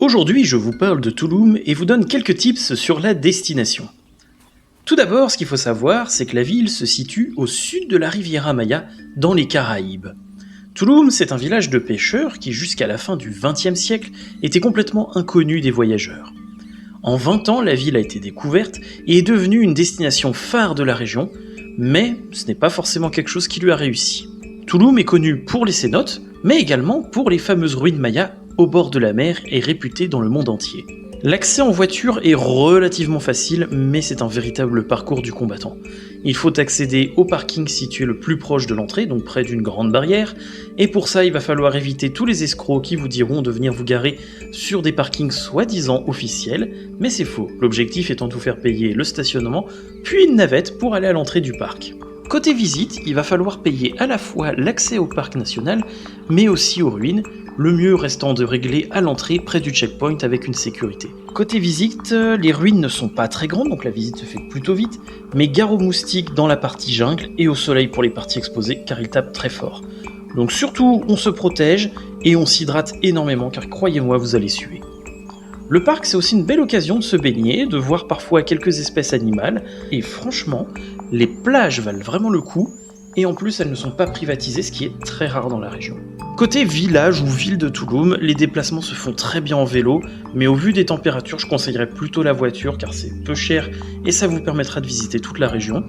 Aujourd'hui, je vous parle de Tulum et vous donne quelques tips sur la destination. Tout d'abord, ce qu'il faut savoir, c'est que la ville se situe au sud de la Riviera Maya, dans les Caraïbes. Tulum, c'est un village de pêcheurs qui, jusqu'à la fin du XXe siècle, était complètement inconnu des voyageurs. En 20 ans, la ville a été découverte et est devenue une destination phare de la région, mais ce n'est pas forcément quelque chose qui lui a réussi. Tulum est connu pour les cénotes, mais également pour les fameuses ruines mayas au bord de la mer et réputées dans le monde entier. L'accès en voiture est relativement facile, mais c'est un véritable parcours du combattant. Il faut accéder au parking situé le plus proche de l'entrée, donc près d'une grande barrière, et pour ça il va falloir éviter tous les escrocs qui vous diront de venir vous garer sur des parkings soi-disant officiels, mais c'est faux, l'objectif étant de vous faire payer le stationnement, puis une navette pour aller à l'entrée du parc. Côté visite, il va falloir payer à la fois l'accès au parc national, mais aussi aux ruines, le mieux restant de régler à l'entrée près du checkpoint avec une sécurité. Côté visite, les ruines ne sont pas très grandes, donc la visite se fait plutôt vite, mais gare aux moustiques dans la partie jungle et au soleil pour les parties exposées car ils tapent très fort. Donc surtout, on se protège et on s'hydrate énormément car croyez-moi, vous allez suer. Le parc, c'est aussi une belle occasion de se baigner, de voir parfois quelques espèces animales, et franchement, les plages valent vraiment le coup, et en plus elles ne sont pas privatisées, ce qui est très rare dans la région. Côté village ou ville de Tulum, les déplacements se font très bien en vélo, mais au vu des températures, je conseillerais plutôt la voiture car c'est peu cher et ça vous permettra de visiter toute la région.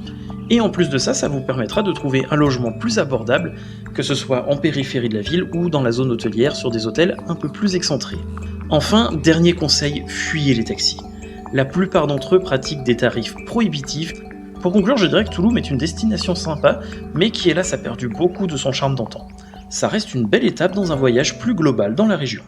Et en plus de ça, ça vous permettra de trouver un logement plus abordable, que ce soit en périphérie de la ville ou dans la zone hôtelière sur des hôtels un peu plus excentrés. Enfin, dernier conseil, fuyez les taxis. La plupart d'entre eux pratiquent des tarifs prohibitifs. Pour conclure, je dirais que Tulum est une destination sympa, mais qui hélas a perdu beaucoup de son charme d'antan. Ça reste une belle étape dans un voyage plus global dans la région.